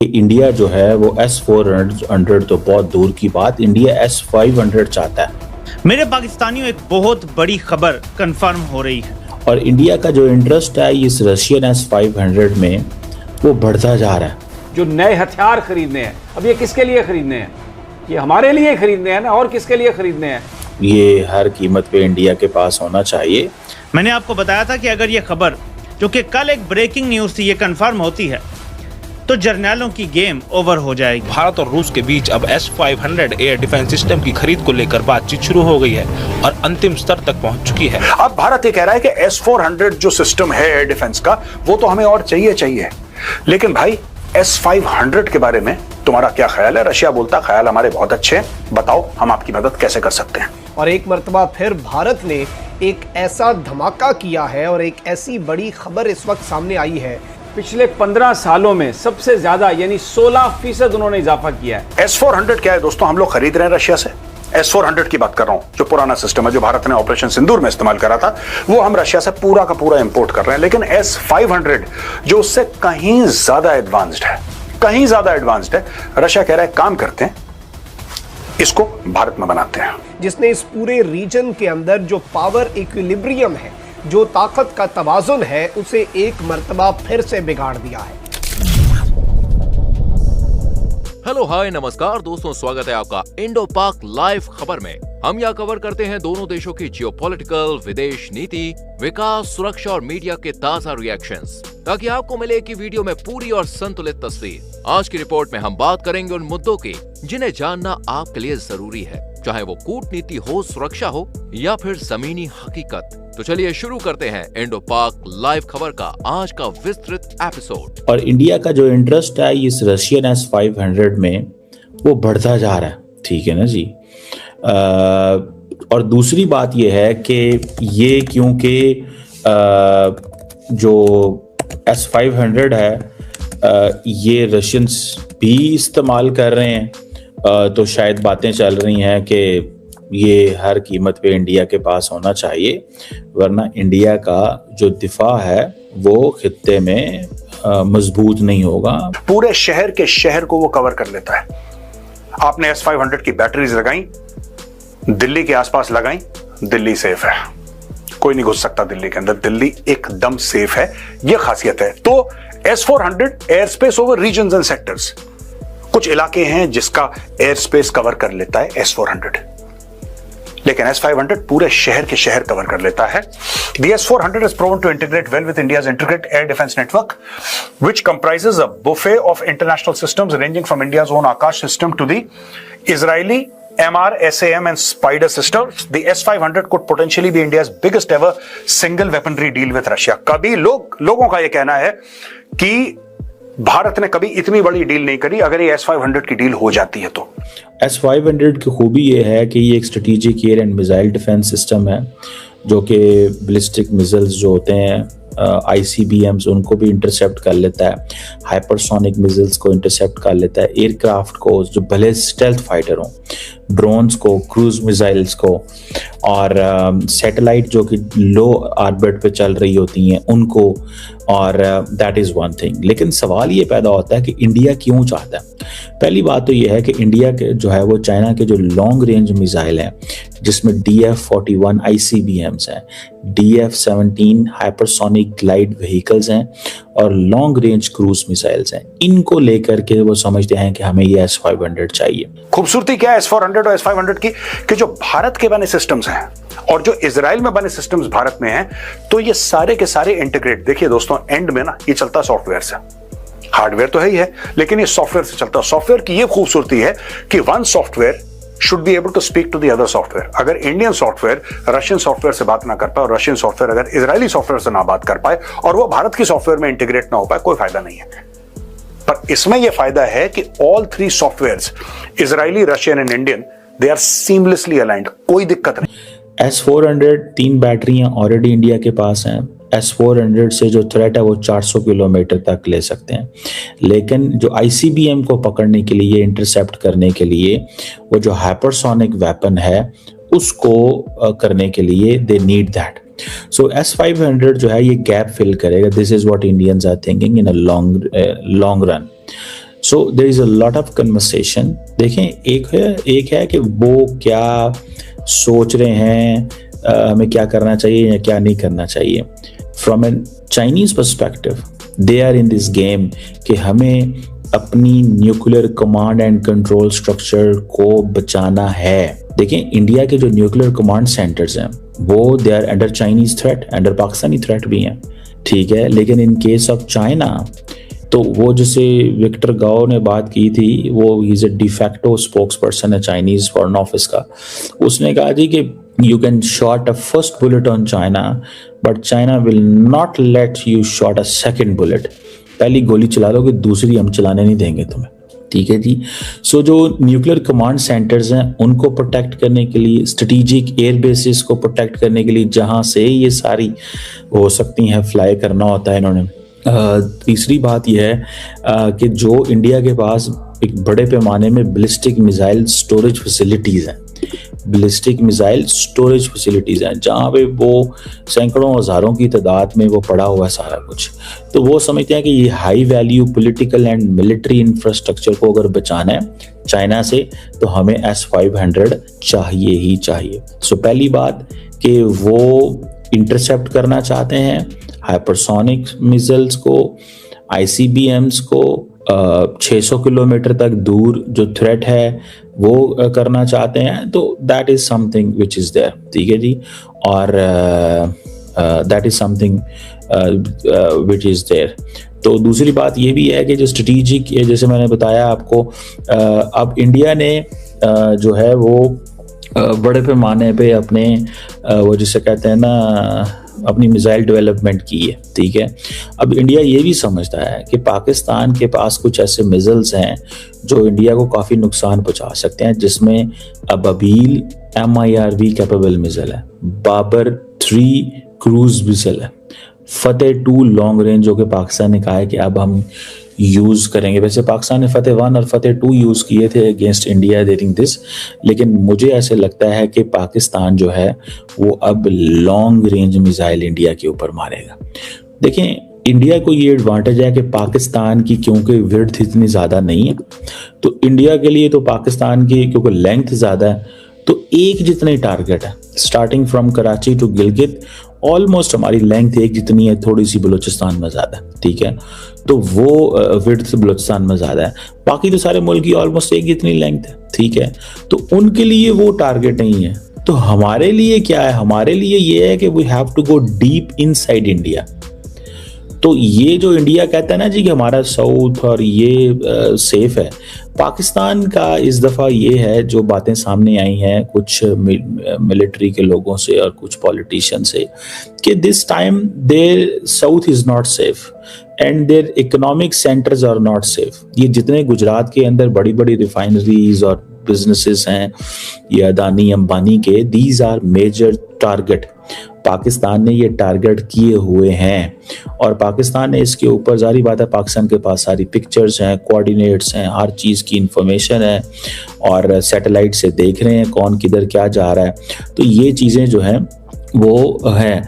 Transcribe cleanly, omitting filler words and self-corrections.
India जो है वो S-400 तो बहुत दूर की बात, इंडिया S-500 चाहता है। मेरे पाकिस्तानियों, एक बहुत बड़ी खबर कंफर्म हो रही है और इंडिया का जो इंटरेस्ट है इस रशियन S-500 में वो बढ़ता जा रहा है। जो नए हथियार खरीदने हैं, अब ये किसके लिए खरीदने हैं? ये हमारे लिए खरीदने हैं ना, और किसके लिए खरीदने हैं? ये हर कीमत पे इंडिया के पास होना चाहिए। मैंने आपको बताया था कि अगर ये खबर, जो कि कल एक ब्रेकिंग न्यूज थी, ये कंफर्म होती है तो जर्नैलों की गेम ओवर हो जाएगी। भारत और रूस के बीच अब S-500 एयर डिफेंस सिस्टम की खरीद को लेकर बातचीत शुरू हो गई है और अंतिम स्तर तक पहुंच चुकी है। अब भारत ये कह रहा है कि S-400 जो सिस्टम है एयर डिफेंस का, वो तो हमें और चाहिए। लेकिन भाई S-500 के बारे में तुम्हारा क्या ख्याल है? रशिया बोलता ख्याल हमारे बहुत अच्छे हैं, बताओ हम आपकी मदद कैसे कर सकते हैं। और एक मर्तबा फिर भारत ने एक ऐसा धमाका किया है और एक ऐसी बड़ी खबर इस वक्त सामने आई है। पिछले 15 सालों में सबसे ज्यादा यानी 16% उन्होंने इजाफा किया है। S-400 क्या है दोस्तों? हम लोग खरीद रहे हैं रशिया से। S-400 की बात कर रहा हूं, जो पुराना सिस्टम है जो भारत ने ऑपरेशन सिंदूर में इस्तेमाल करा था, वो हम रशिया से पूरा का पूरा इंपोर्ट कर रहे हैं। लेकिन S-500 जो उससे कहीं ज्यादा एडवांस्ड है, रशिया कह रहा है काम करते हैं, इसको भारत में बनाते हैं, जिसने इस पूरे रीजन के अंदर जो पावर इक्विलिब्रियम है, जो ताकत का तवाजुन है, उसे एक मर्तबा फिर से बिगाड़ दिया है। हेलो हाय नमस्कार दोस्तों, स्वागत है आपका इंडो पाक लाइव खबर में। हम यहाँ कवर करते हैं दोनों देशों की जियोपॉलिटिकल, विदेश नीति, विकास, सुरक्षा और मीडिया के ताजा रिएक्शंस, ताकि आपको मिले कि वीडियो में पूरी और संतुलित तस्वीर। आज की रिपोर्ट में हम बात करेंगे उन मुद्दों की जिन्हें जानना आपके लिए जरूरी है, चाहे वो कूटनीति हो, सुरक्षा हो या फिर जमीनी हकीकत। तो चलिए शुरू करते हैं इंडो पाक लाइव खबर का आज का विस्तृत एपिसोड। और इंडिया का जो इंटरेस्ट है इस रशियन S-500 में वो बढ़ता जा रहा है, ठीक है ना जी। और दूसरी बात यह है कि ये क्योंकि जो S-500 है ये रशियंस भी इस्तेमाल कर रहे हैं, तो शायद बातें चल रही हैं कि ये हर कीमत पे इंडिया के पास होना चाहिए, वरना इंडिया का जो दिफा है वो खित्ते में मजबूत नहीं होगा। पूरे शहर के शहर को वो कवर कर लेता है। आपने S-500 की बैटरीज लगाई, दिल्ली के आसपास लगाई, दिल्ली सेफ है, कोई नहीं घुस सकता दिल्ली के अंदर, दिल्ली एकदम सेफ है, ये खासियत है। तो S-400 air space over regions and sectors, कुछ इलाके हैं जिसका एयर स्पेस कवर कर लेता है S-400, लेकिन S-500 पूरे शहर के शहर कवर कर लेता है। The S-400 is proven to integrate well with India's integrated air defense network, which comprises a buffet of international systems ranging from India's own Akash system to the Israeli MR, SAM and Spider systems. The S-500 could potentially be India's biggest ever single weaponry deal with Russia. कभी लोगों का यह कहना है कि भारत ने कभी इतनी बड़ी डील नहीं करी, अगर ये S-500 की डील हो जाती है तो। S-500 की खूबी ये है कि ये एक strategic air and missile defence system है, जो कि बैलिस्टिक मिसाइल्स जो होते हैं, ICBMs, उनको भी इंटरसेप्ट कर लेता है, हाइपरसोनिक मिसाइल्स को इंटरसेप्ट कर लेता है, एयरक्राफ्ट को जो भले स्टेल्थ फाइटर हो, ड्रोन्स को, क्रूज मिसाइल्स को, और सैटेलाइट जो कि लो ऑर्बिट पे चल रही होती हैं उनको, और दैट इज़ वन थिंग। लेकिन सवाल ये पैदा होता है कि इंडिया क्यों चाहता है। पहली बात तो ये है कि इंडिया के जो है वो चाइना के जो लॉन्ग रेंज मिसाइल हैं, जिसमें DF-41 ICBMs हैं, DF-17 हाइपरसोनिक ग्लाइड व्हीकल्स हैं और लॉन्ग रेंज क्रूज मिसाइल्स हैं, इनको लेकर के वो समझते हैं कि हमें ये S-500 चाहिए। खूबसूरती क्या है S-400 और S-500 की कि जो भारत के बने सिस्टम्स हैं और जो इजराइल में बने सिस्टम्स भारत में हैं, तो ये सारे के सारे इंटीग्रेट। देखिए दोस्तों, एंड में ना ये चलता सॉफ्टवेयर से, हार्डवेयर तो है ही है, लेकिन ये सॉफ्टवेयर से चलता है। सॉफ्टवेयर की ये खूबसूरती है कि one software should be able to speak to the other software. अगर इंडियन सॉफ्टवेयर रशियन सॉफ्टवेयर से बात ना कर पाए और रशियन सॉफ्टवेयर अगर इजरायली सॉफ्टवेयर से ना बात कर पाए और वो भारत की सॉफ्टवेयर में इंटीग्रेट ना हो पाए, कोई फायदा नहीं है। पर इसमें यह फायदा है कि all three softwares, Israeli, Russian and Indian, they are seamlessly aligned, कोई दिक्कत नहीं। S-400 3 बैटरियां ऑलरेडी इंडिया के पास हैं। S-400 से जो थ्रेट है वो 400 किलोमीटर तक ले सकते हैं, लेकिन जो ICBM को पकड़ने के लिए, इंटरसेप्ट करने के लिए, वो जो हाइपरसोनिक वेपन है उसको करने के लिए they need that. So S-500 जो है ये गैप फिल करेगा। This is what Indians are thinking in a long run. So there is a lot of conversation. देखें, एक है कि वो क्या सोच रहे हैं, हमें क्या करना चाहिए या क्या नहीं करना चाहिए। From an Chinese perspective they are in this game कि हमें अपनी nuclear command and control structure को बचाना है। देखें, इंडिया के जो न्यूक्लियर कमांड सेंटर्स हैं वो they are under Chinese threat, under Pakistani threat भी हैं, ठीक है। लेकिन इन केस ऑफ चाइना, तो वो जैसे विक्टर गाओ ने बात की थी, वो is a de facto spokes person है चाइनीज फॉरेन ऑफिस का। उसने कहा जी कि you can shot a first bullet on China but China will not let you shot a second bullet. पहली गोली चला दोगे, दूसरी हम चलाने नहीं देंगे तुम्हें, ठीक है जी। सो जो न्यूक्लियर कमांड सेंटर्स हैं उनको प्रोटेक्ट करने के लिए, स्ट्रेटेजिक एयर बेसिस को प्रोटेक्ट करने के लिए, जहां से ये सारी हो सकती हैं फ्लाई करना होता है इन्होंने। तीसरी बात यह है कि जो इंडिया के पास एक बड़े पैमाने में बैलिस्टिक मिसाइल स्टोरेज फैसिलिटीज़ हैं, बैलिस्टिक मिसाइल स्टोरेज फैसिलिटीज़ हैं, जहाँ पे वो सैकड़ों हज़ारों की तादाद में वो पड़ा हुआ है सारा कुछ। तो वो समझते हैं कि ये high value political and military infrastructure को अगर बचाना है चाइना से, तो हमें S-500 चाहिए ही चाहिए। सो पहली बात कि वो इंटरसेप्ट करना चाहते हैं हाइपरसोनिक मिसाइल्स को, ICBMs को, 600 किलोमीटर तक दूर जो थ्रेट है वो करना चाहते हैं। तो that is something which is there, ठीक है जी। और that is something which is there. तो दूसरी बात ये भी है कि जो स्ट्रेटेजिक, जैसे मैंने बताया आपको, अब इंडिया ने जो है वो बड़े पैमाने पे अपने वो जिसे कहते हैं ना अपनी मिसाइल डेवलपमेंट की है, ठीक है। अब इंडिया ये भी समझता है कि पाकिस्तान के पास कुछ ऐसे मिसाइल्स हैं जो इंडिया को काफ़ी नुकसान पहुंचा सकते हैं, जिसमें अबाबील MIRV कैपेबल मिसाइल है, बाबर 3 क्रूज मिसाइल है, फतेह 2 लॉन्ग रेंज, जो कि पाकिस्तान ने कहा है कि अब हम यूज़ करेंगे। वैसे पाकिस्तान ने फतेह 1 और फतेह 2 यूज़ किए थे अगेंस्ट इंडिया ड्यूरिंग दिस, लेकिन मुझे ऐसे लगता है कि पाकिस्तान जो है वो अब लॉन्ग रेंज मिसाइल इंडिया के ऊपर मारेगा। देखें, इंडिया को ये एडवांटेज है कि पाकिस्तान की क्योंकि विड्थ इतनी ज़्यादा नहीं है, तो इंडिया के लिए तो पाकिस्तान की क्योंकि लेंथ ज़्यादा है, तो एक जितने टारगेट है starting from Karachi to Gilgit, almost हमारी लेंथ एक जितनी है, थोड़ी सी बलूचिस्तान में ज़्यादा है, ठीक है। तो वो विड्थ बलूचिस्तान में ज़्यादा है, बाकी तो सारे मुल्क की ऑलमोस्ट एक जितनी लेंथ है, ठीक है। तो उनके लिए वो टारगेट नहीं है। तो हमारे लिए क्या है? हमारे लिए ये है कि we have to go deep inside India. तो ये जो इंडिया कहता है ना जी कि हमारा साउथ और ये सेफ है, पाकिस्तान का इस दफ़ा ये है जो बातें सामने आई हैं कुछ मिलिट्री के लोगों से और कुछ पॉलिटिशियन से, कि this time their south is not safe and their economic centres are not safe. ये जितने गुजरात के अंदर बड़ी बड़ी रिफाइनरीज और बिजनेसेस हैं ये अदानी अंबानी के, these are major target. Pakistan ने ये टारगेट किए हुए हैं और पाकिस्तान ने इसके ऊपर, जारी बात है पाकिस्तान के पास सारी पिक्चर्स हैं, कोऑर्डिनेट्स हैं, हर चीज़ की इंफॉर्मेशन है और सैटेलाइट से देख रहे हैं कौन किधर क्या जा रहा है। तो ये चीज़ें जो हैं वो हैं।